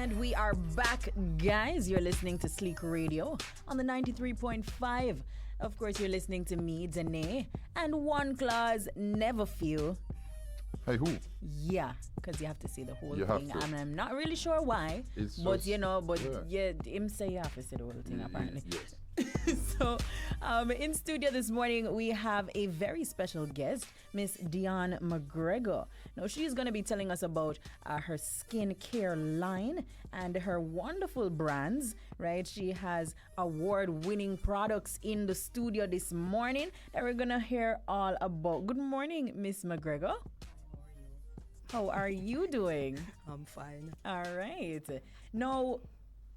And we are back, guys. You're listening to Sleek Radio on the 93.5. Of course, you're listening to me, Danae, and One Clause Never Feel. Hey, who? Yeah, because you have to see the whole You thing. have to. And I'm not really sure why. It's but, just, yeah, him say you have to see the whole thing, apparently. Yes. So, in studio this morning, we have a very special guest, Miss Dion McGregor. Now, she's going to be telling us about her skincare line and her wonderful brands, right? She has award-winning products in the studio this morning that we're going to hear all about. Good morning, Miss McGregor. How are you doing? I'm fine. All right. Now,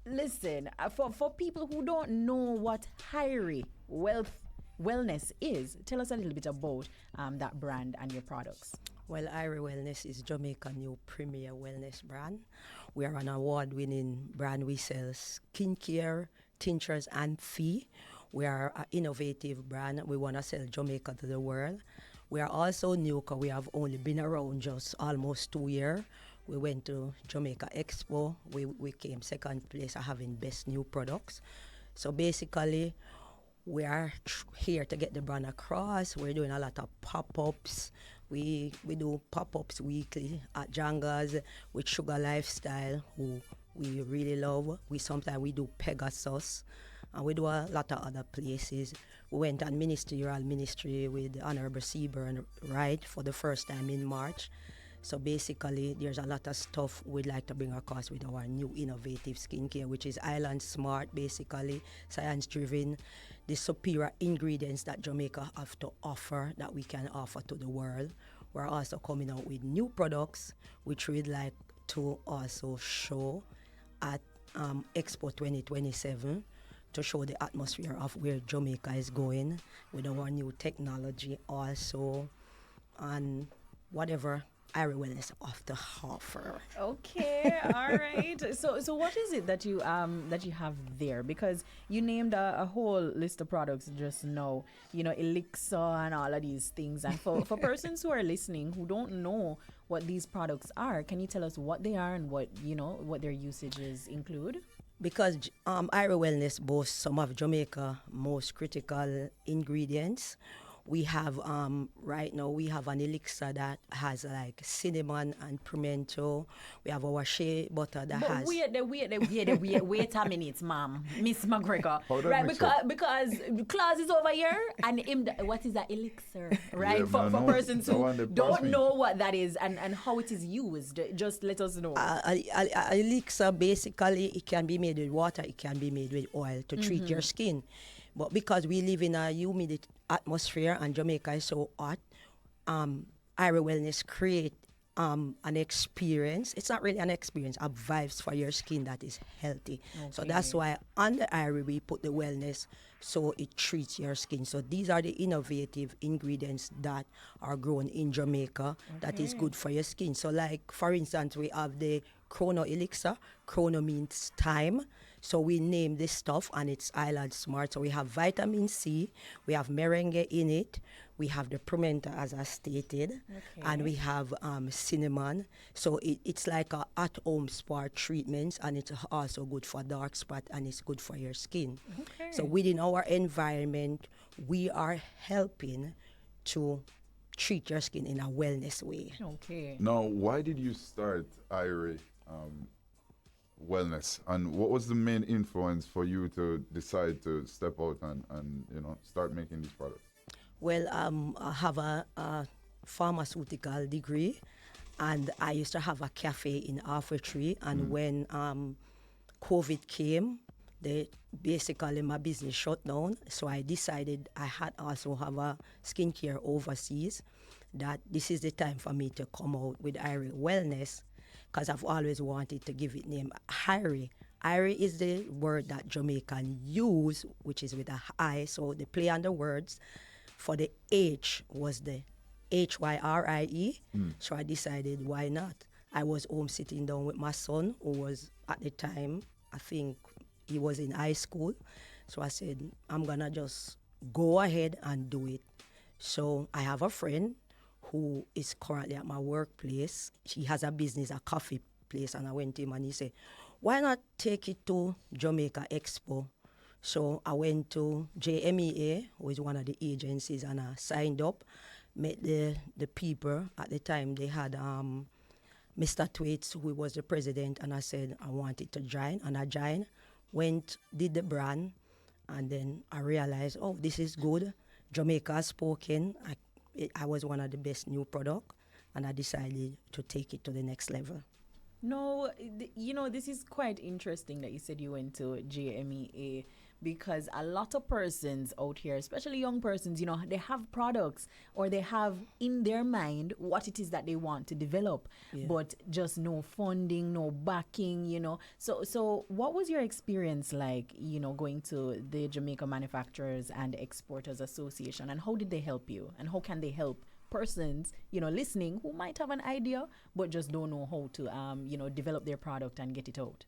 listen, for people who don't know what Hyrie Wellness is, tell us a little bit about that brand and your products. Well, Hyrie Wellness is Jamaica's new premier wellness brand. We are an award-winning brand. We sell skincare, tinctures, and tea. We are an innovative brand. We want to sell Jamaica to the world. We are also new because we have only been around just almost 2 years. We went to Jamaica Expo. We came second place at having best new products. So basically, we are here to get the brand across. We're doing a lot of pop-ups. We do pop-ups weekly at Janga's with Sugar Lifestyle, who we really love. Sometimes we do Pegasus. And we do a lot of other places. We went on ministerial ministry with Honorable Seaburn Wright for the first time in March. So basically, there's a lot of stuff we'd like to bring across with our new innovative skincare, which is Island Smart, basically, science-driven, the superior ingredients that Jamaica have to offer that we can offer to the world. We're also coming out with new products, which we'd like to also show at Expo 2027. To show the atmosphere of where Jamaica is going with our new technology also, and whatever Hyrie Wellness have to offer. Okay, all right. So what is it that you have there? Because you named a whole list of products just now. You know, elixir and all of these things. And for persons who are listening who don't know what these products are, can you tell us what they are and what their usages include? Because Hyrie Wellness boasts some of Jamaica's most critical ingredients. We have, right now, we have an elixir that has like cinnamon and pimento. We have our shea butter that has... Wait a minute, ma'am. Miss McGregor. Right, because Claus is over here and what is that elixir, right? Yeah, for persons who don't me. know what that is and how it is used, just let us know. Elixir, basically, it can be made with water, it can be made with oil to treat your skin. But because we live in a humid atmosphere and Jamaica is so hot, Hyrie Wellness create an experience. It's not really an experience, a vibes for your skin that is healthy. Okay. So that's why on the Hyrie we put the wellness so it treats your skin. So these are the innovative ingredients that are grown in Jamaica that is good for your skin. So like, for instance, we have the Chrono Elixir. Chrono means time. So we name this stuff and it's Island Smart. So we have vitamin C, we have merengue in it, we have the pimento as I stated, and we have cinnamon. So it's like a at-home spot treatments, and it's also good for dark spot and it's good for your skin. Okay. So within our environment, we are helping to treat your skin in a wellness way. Okay. Now, why did you start Hyrie Wellness, and what was the main influence for you to decide to step out and start making these products? Well, I have a pharmaceutical degree, and I used to have a cafe in Tree. And when COVID came, basically my business shut down. So I decided I had also have a skincare overseas, that this is the time for me to come out with Hyrie Wellness, because I've always wanted to give it name Hyrie. Hyrie is the word that Jamaican use, which is with a I, so the play on the words. For the H was the Hyrie. So I decided, why not? I was home sitting down with my son, who was at the time, I think he was in high school. So I said, I'm gonna just go ahead and do it. So I have a friend who is currently at my workplace. She has a business, a coffee place, and I went to him and he said, why not take it to Jamaica Expo? So I went to JMEA, who is one of the agencies, and I signed up, met the people. At the time, they had Mr. Twaits, who was the president, and I said I wanted to join, and I joined, went, did the brand, and then I realized, oh, this is good. Jamaica has spoken. I was one of the best new product, and I decided to take it to the next level. No, this is quite interesting that you said you went to JMEA, because a lot of persons out here, especially young persons, they have products or they have in their mind what it is that they want to develop, but just no funding, no backing. So what was your experience like, going to the Jamaica Manufacturers and Exporters Association, and how did they help you, and how can they help persons listening who might have an idea but just don't know how to develop their product and get it out?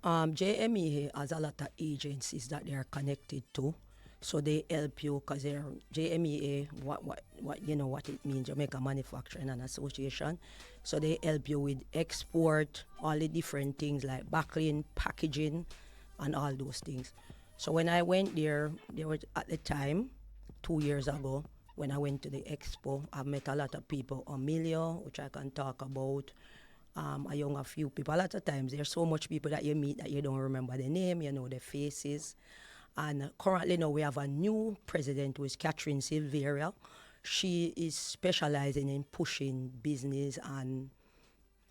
JMEA has a lot of agencies that they are connected to, so they help you, because they're JMEA, what it means, Jamaica Manufacturing and Association. So they help you with export, all the different things like backlink, packaging, and all those things. So when I went there were at the time, 2 years ago, when I went to the expo, I met a lot of people, Emilio, which I can talk about, a few people. A lot of times there's so much people that you meet that you don't remember the name, their faces. And currently now we have a new president who is Catherine Silveria. She is specializing in pushing business and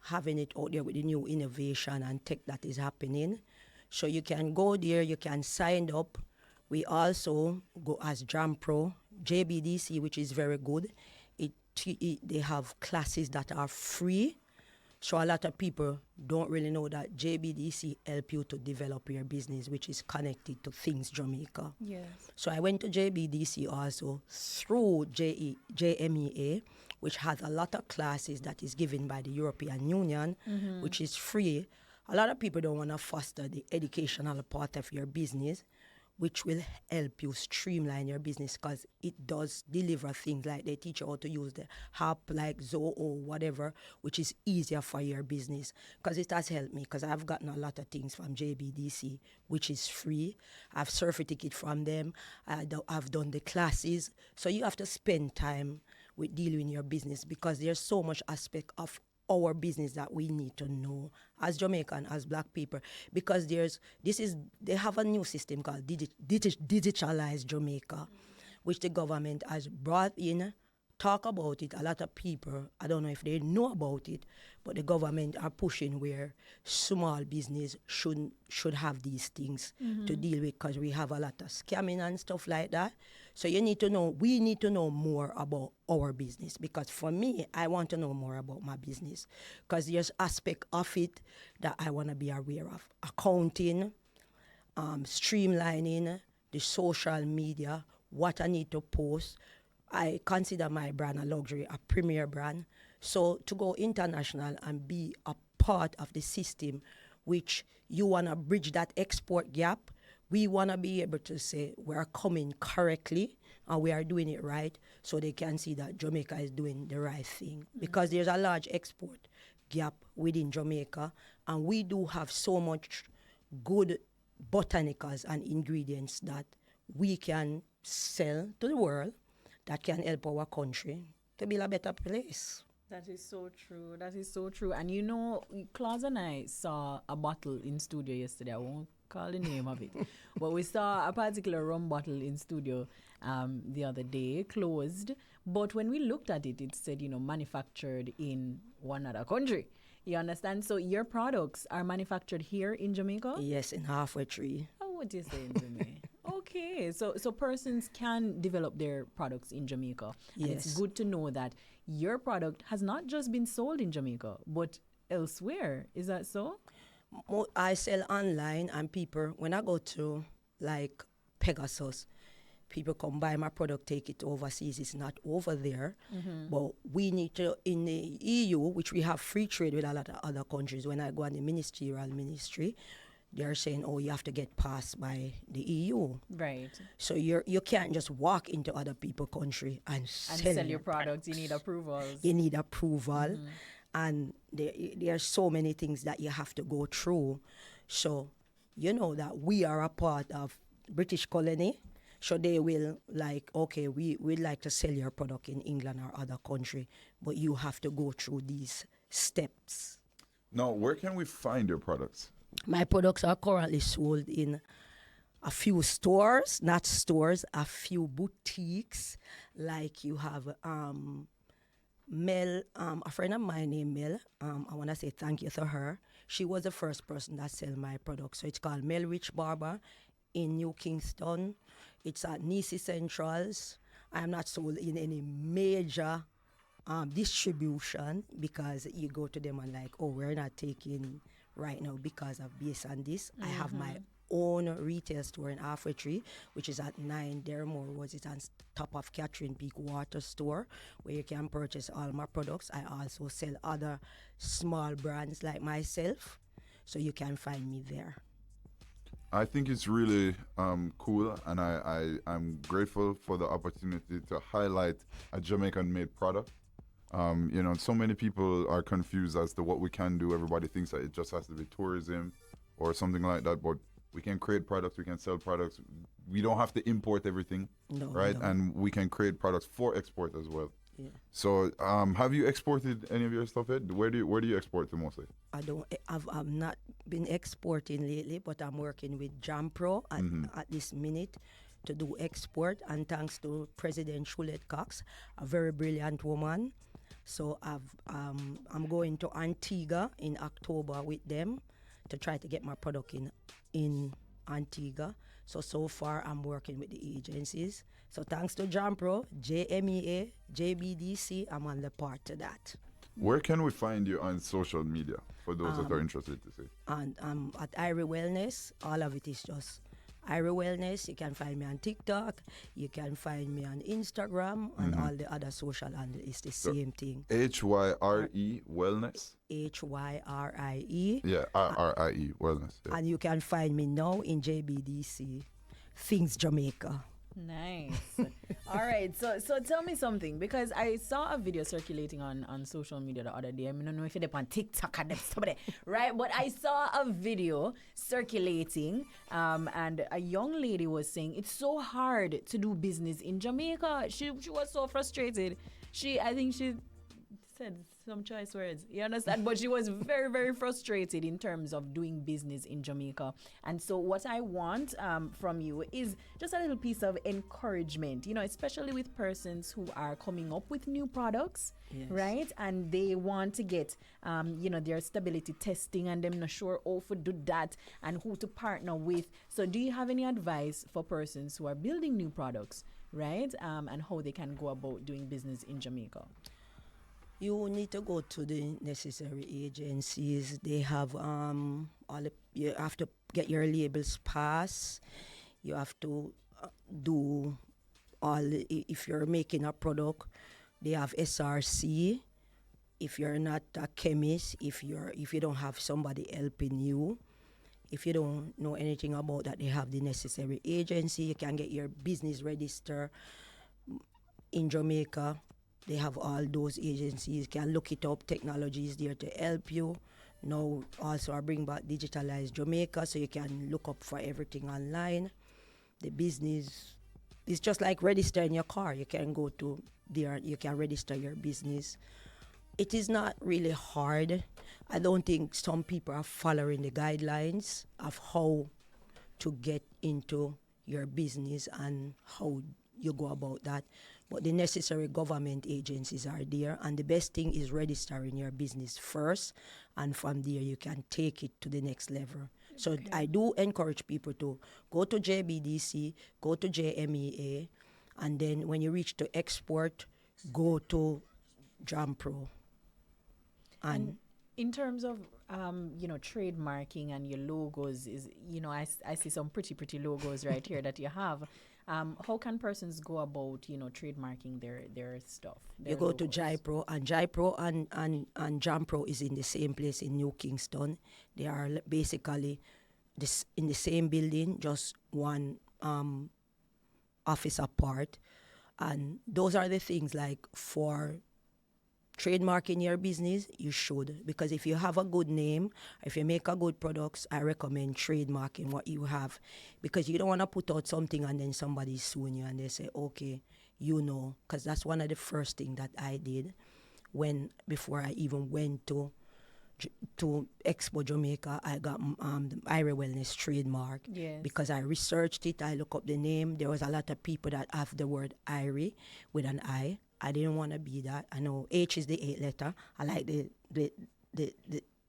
having it out there with the new innovation and tech that is happening. So you can go there, you can sign up. We also go as Jam Pro, JBDC, which is very good. They have classes that are free. So a lot of people don't really know that JBDC help you to develop your business, which is connected to Things Jamaica. Yes. So I went to JBDC also through JMEA, which has a lot of classes that is given by the European Union, which is free. A lot of people don't want to foster the educational part of your business, which will help you streamline your business, because it does deliver things like they teach you how to use the app like Zoho or whatever, which is easier for your business. Because it has helped me, because I've gotten a lot of things from JBDC, which is free. I've certificate from them. I've done the classes. So you have to spend time with dealing with your business, because there's so much aspect of our business that we need to know as Jamaican, as black people, because they have a new system called Digitalize Jamaica, which the government has brought in. Talk about it. A lot of people, I don't know if they know about it, but the government are pushing where small business should have these things to deal with, because we have a lot of scamming and stuff like that. So we need to know more about our business, because for me, I want to know more about my business, because there's aspect of it that I want to be aware of. Accounting, streamlining, the social media, what I need to post. I consider my brand a luxury, a premier brand. So to go international and be a part of the system, which you want to bridge that export gap, we want to be able to say we're coming correctly and we are doing it right, so they can see that Jamaica is doing the right thing. Because there's a large export gap within Jamaica, and we do have so much good botanicals and ingredients that we can sell to the world that can help our country to be a better place. That is so true. That is so true. And Claus and I saw a bottle in studio yesterday. I won't call the name of it. But we saw a particular rum bottle in studio the other day, closed. But when we looked at it, it said, manufactured in one other country. You understand? So your products are manufactured here in Jamaica? Yes, in Halfway Tree. Oh, what you saying to me? Okay, so persons can develop their products in Jamaica. And Yes. it's good to know that your product has not just been sold in Jamaica, but elsewhere. Is that so? I sell online, and people, when I go to like Pegasus, people come buy my product, take it overseas. It's not over there. But we need to, in the EU, which we have free trade with a lot of other countries, when I go on the ministry, they're saying, oh, you have to get passed by the EU. Right. So you can't just walk into other people's country and And sell your products. You need approvals. You need approval. and there are so many things that you have to go through. So you know that we are a part of British colony, so they will like, okay, we'd like to sell your product in England or other country, but you have to go through these steps. Now, where can we find your products? My products are currently sold in a few stores, not stores, a few boutiques. Like you have Mel, a friend of mine named Mel. I want to say thank you to her. She was the first person that sell my product. So it's called Mel Rich Barber in New Kingston. It's at Nisi Centrals. I am not sold in any major distribution, because you go to them and like, oh, we're not taking right now because of based on this. I have my own retail store in Halfway Tree, which is at 9 Dermore Road. It's on top of Catherine Peak Water Store, where you can purchase all my products. I also sell other small brands like myself, so you can find me there. I think it's really cool, and I'm grateful for the opportunity to highlight a Jamaican-made product. So many people are confused as to what we can do. Everybody thinks that it just has to be tourism or something like that, but we can create products, we can sell products. We don't have to import everything, right? No. And we can create products for export as well. Yeah. So, have you exported any of your stuff yet? Where do you export to mostly? I've not been exporting lately, but I'm working with Jampro at this minute to do export. And thanks to President Shulette Cox, a very brilliant woman. So I'm going to Antigua in October with them to try to get my product in Antigua. So far I'm working with the agencies. So thanks to Jampro, JMEA, JBDC, I'm on the part to that. Where can we find you on social media for those that are interested to see? And at Hyrie Wellness, all of it is just Hyrie Wellness. You can find me on TikTok, you can find me on Instagram, and all the other social handles. It's the same thing. HYRE Wellness? HYRIE. Yeah, RRIE Wellness. Yeah. And you can find me now in JBDC, Things Jamaica. Nice. All right. So tell me something, because I saw a video circulating on social media the other day. I don't know if it's on TikTok or somebody, right? But I saw a video circulating, and a young lady was saying it's so hard to do business in Jamaica. She was so frustrated. I think she said some choice words, you understand? But she was very, very frustrated in terms of doing business in Jamaica. And so what I want from you is just a little piece of encouragement, especially with persons who are coming up with new products, right? And they want to get, their stability testing, and them not sure how to do that and who to partner with. So do you have any advice for persons who are building new products, right? And how they can go about doing business in Jamaica? You need to go to the necessary agencies. They have you have to get your labels passed. You have to do if you're making a product, they have SRC. If you're not a chemist, if you don't have somebody helping you, if you don't know anything about that, they have the necessary agency. You can get your business register in Jamaica. They have all those agencies. You can look it up. Technology is there to help you. Now, also I bring back Digitalized Jamaica, so you can look up for everything online. The business is just like registering your car. You can go to there, you can register your business. It is not really hard. I don't think some people are following the guidelines of how to get into your business and how you go about that. But the necessary government agencies are there, and the best thing is registering your business first, and from there you can take it to the next level. So I do encourage people to go to JBDC, go to JMEA, and then when you reach to export, go to Jampro. And in terms of trademarking and your logos, I see some pretty logos right here that you have. How can persons go about trademarking their stuff? You go to Jaipro, and Jaipro and Jampro is in the same place in New Kingston. They are basically in the same building, just one office apart. And those are the things like for trademarking your business, you should. Because if you have a good name, if you make a good products, I recommend trademarking what you have. Because you don't want to put out something and then somebody's suing you and they say, okay, because that's one of the first things that I did before I even went to Expo Jamaica. I got the Hyrie Wellness trademark. Yes. Because I researched it, I looked up the name. There was a lot of people that have the word Hyrie with an I. I didn't want to be that. I know H is the 8 letter. I like the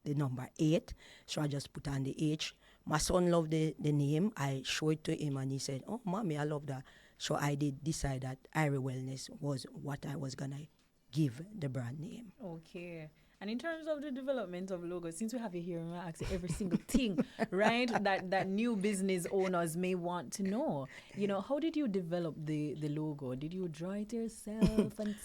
number 8, so I just put on the H. My son loved the name. I showed it to him and he said, oh, mommy, I love that. So I did decide that Hyrie Wellness was what I was going to give the brand name. Okay. And in terms of the development of logos, since we have you here, I'm going to ask you every single thing, right, that new business owners may want to know. How did you develop the logo? Did you draw it yourself? And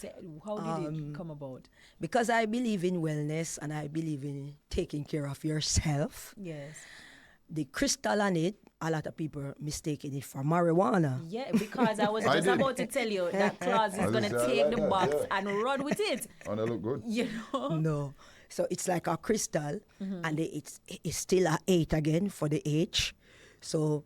how did it come about? Because I believe in wellness and I believe in taking care of yourself. Yes. The crystal on it, a lot of people mistaking it for marijuana. Yeah, because I was just about to tell you that clause is going to take the box and run with it. Oh, that look good. No. So it's like a crystal, and it's still a 8 again for the H. So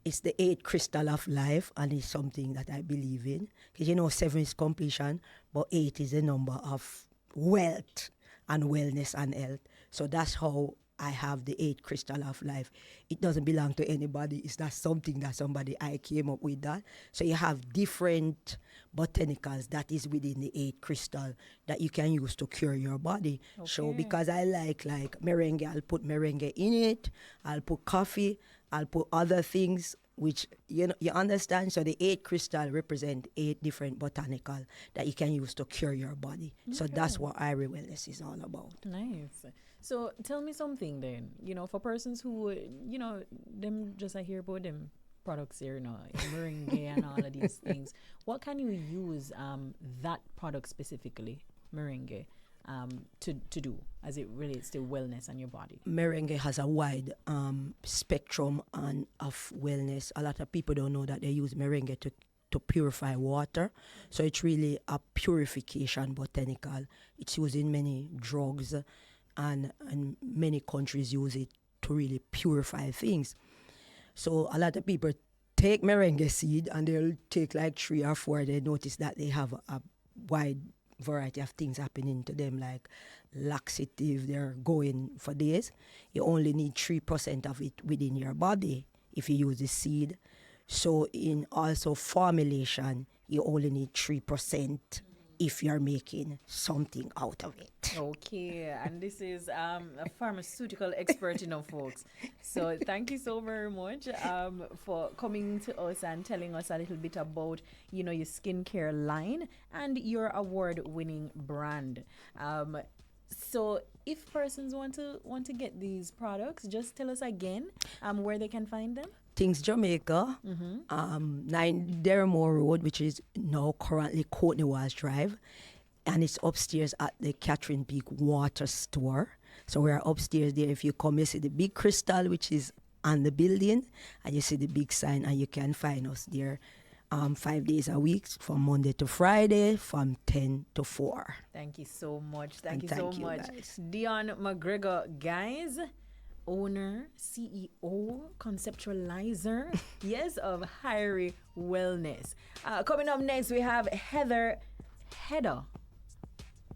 it's the 8 crystal of life, and it's something that I believe in. Because 7 is completion, but 8 is the number of wealth and wellness and health. So that's how I have the 8 crystal of life. It doesn't belong to anybody. It's not something that I came up with that. So you have different botanicals that is within the 8 crystal that you can use to cure your body. Okay. So because I like merengue, I'll put merengue in it. I'll put coffee. I'll put other things, which you understand. So the 8 crystal represent 8 different botanical that you can use to cure your body. Okay. So that's what Hyrie Wellness is all about. Nice. So tell me something then, for persons who, them just I hear about them products here, merengue and all of these things. What can you use that product specifically, merengue, to do as it relates to wellness and your body? Merengue has a wide spectrum of wellness. A lot of people don't know that they use merengue to purify water. So it's really a purification botanical. It's used in many drugs. And many countries use it to really purify things. So a lot of people take merengue seed and they'll take like 3 or 4. They notice that they have a wide variety of things happening to them, like laxative. They're going for days. You only need 3% of it within your body if you use the seed. So in also formulation, you only need 3%. If you're making something out of it. Okay, and this is a pharmaceutical expert, folks. So thank you so very much for coming to us and telling us a little bit about, your skincare line and your award-winning brand. So if persons want to get these products, just tell us again where they can find them. Things Jamaica, 9 Derrimore Road, which is now currently Courtney Walsh Drive, and it's upstairs at the Catherine Peak Water Store. So we're upstairs there. If you come, you see the big crystal, which is on the building, and you see the big sign, and you can find us there 5 days a week, from Monday to Friday, from 10 to 4. Thank you so much. Thank you so much. Guys. Dion McGregor, guys. Owner, CEO, conceptualizer, yes, of Hyrie Wellness. Coming up next, we have Heather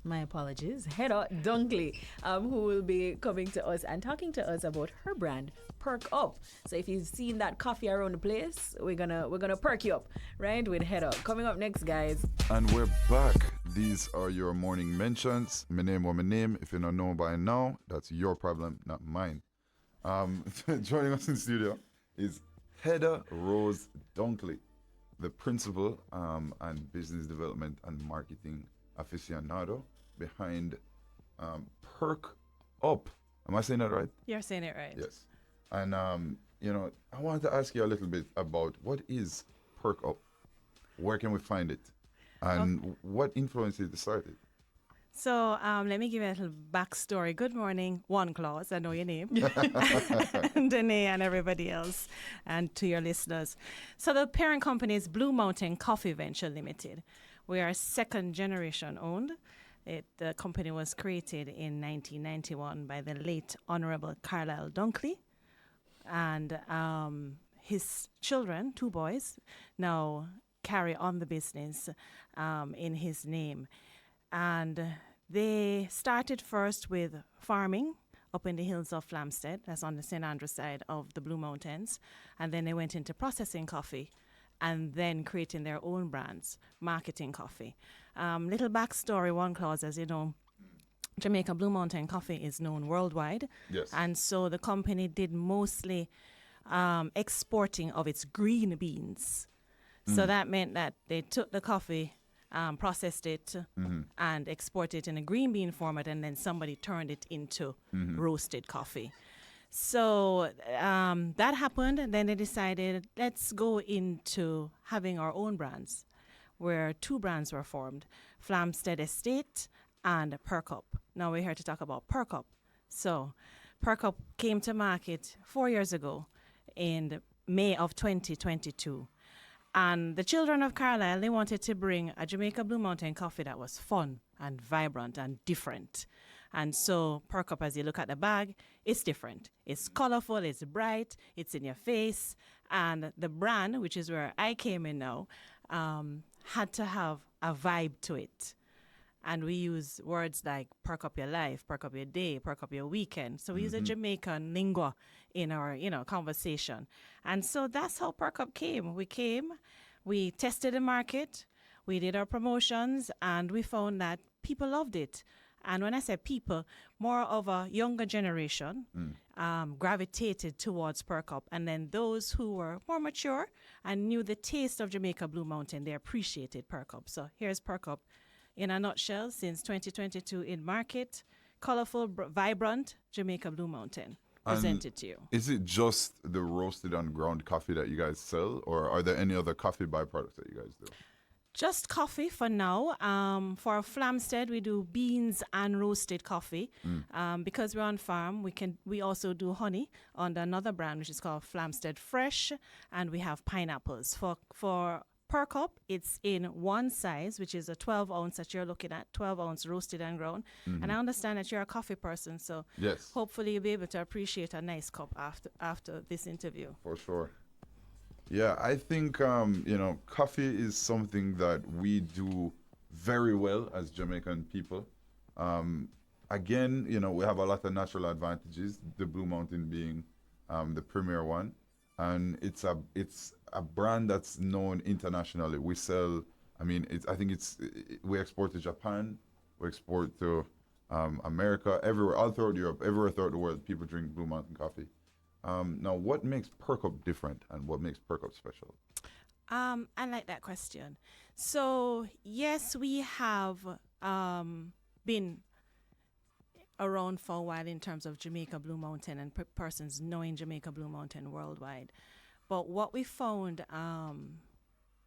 Dunkley, who will be coming to us and talking to us about her brand, Perk Up. So if you've seen that coffee around the place, we're gonna perk you up, right, with Heather. Coming up next, guys. And we're back. These are your morning mentions. My name. If you don't know by now, that's your problem, not mine. Joining us in studio is Heather Rose Dunkley, the principal and business development and marketing aficionado behind Perk Up. Am I saying that right? You're saying it right. Yes. And I wanted to ask you a little bit about what is Perk Up. Where can we find it? And what influenced it to start it? So let me give you a little backstory. Good morning, One Claus. I know your name. Danae and everybody else, and to your listeners. So the parent company is Blue Mountain Coffee Venture Limited. We are 2nd generation owned. The company was created in 1991 by the late Honorable Carlisle Dunkley, and his children, 2 boys, now carry on the business in his name. And they started first with farming up in the hills of Flamstead, that's on the St. Andrews side of the Blue Mountains, and then they went into processing coffee and then creating their own brands, marketing coffee. Little backstory, one clause, as you know, Jamaica Blue Mountain Coffee is known worldwide. Yes. And so the company did mostly exporting of its green beans. So that meant that they took the coffee, processed it, and exported it in a green bean format, and then somebody turned it into roasted coffee. So that happened, and then they decided, let's go into having our own brands, where 2 brands were formed, Flamstead Estate and Perkup. Now we're here to talk about Perkup. So Perkup came to market 4 years ago in May of 2022. And the children of Carlisle, they wanted to bring a Jamaica Blue Mountain coffee that was fun and vibrant and different. And so Perkup, as you look at the bag, it's different. It's colorful, it's bright, it's in your face. And the brand, which is where I came in now, had to have a vibe to it. And we use words like perk up your life, perk up your day, perk up your weekend. So we use a Jamaican lingua in our, conversation. And so that's how Perk Up came. We tested the market, we did our promotions, and we found that people loved it. And when I say people, more of a younger generation gravitated towards Perk Up. And then those who were more mature and knew the taste of Jamaica Blue Mountain, they appreciated Perk Up. So here's Perk Up in a nutshell since 2022 in market. Colorful, vibrant Jamaica Blue Mountain presented to you. Is it just the roasted and ground coffee that you guys sell, or are there any other coffee byproducts that you guys do? Just coffee for now. For Flamstead, we do beans and roasted coffee. Because we're on farm, we also do honey under another brand, which is called Flamstead Fresh, and we have pineapples. For Perkup, it's in one size, which is a 12 ounce that you're looking at, 12 ounce roasted and ground. And I understand that you're a coffee person, so yes, hopefully you'll be able to appreciate a nice cup after this interview. For sure. Yeah, I think, coffee is something that we do very well as Jamaican people. Again, we have a lot of natural advantages, the Blue Mountain being the premier one. And it's a brand that's known internationally. We sell, we export to Japan, we export to America, everywhere, all throughout Europe, everywhere throughout the world, people drink Blue Mountain coffee. Now, what makes Perkup different and what makes Perkup special? I like that question. So, yes, we have been around for a while in terms of Jamaica Blue Mountain and persons knowing Jamaica Blue Mountain worldwide. But what we found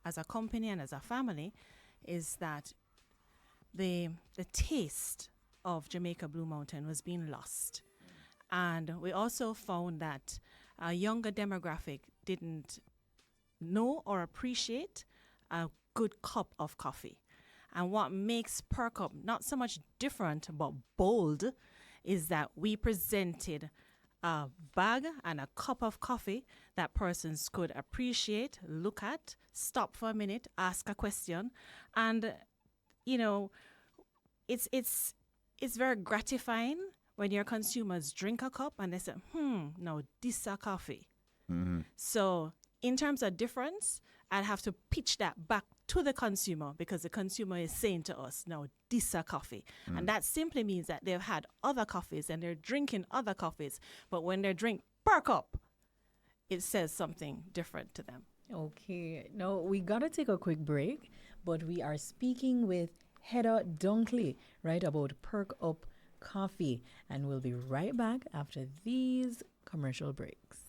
as a company and as a family is that the taste of Jamaica Blue Mountain was being lost. And we also found that a younger demographic didn't know or appreciate a good cup of coffee. And what makes Perkup not so much different but bold is that we presented a bag and a cup of coffee that persons could appreciate, look at, stop for a minute, ask a question. And, it's very gratifying when your consumers drink a cup and they say, now this a coffee. So in terms of difference, I'd have to pitch that back to the consumer because the consumer is saying to us, now this a coffee. And that simply means that they've had other coffees and they're drinking other coffees. But when they drink Perkup, it says something different to them. Okay. Now, we got to take a quick break, but we are speaking with Heather Dunkley, right, about Perkup coffee. And we'll be right back after these commercial breaks.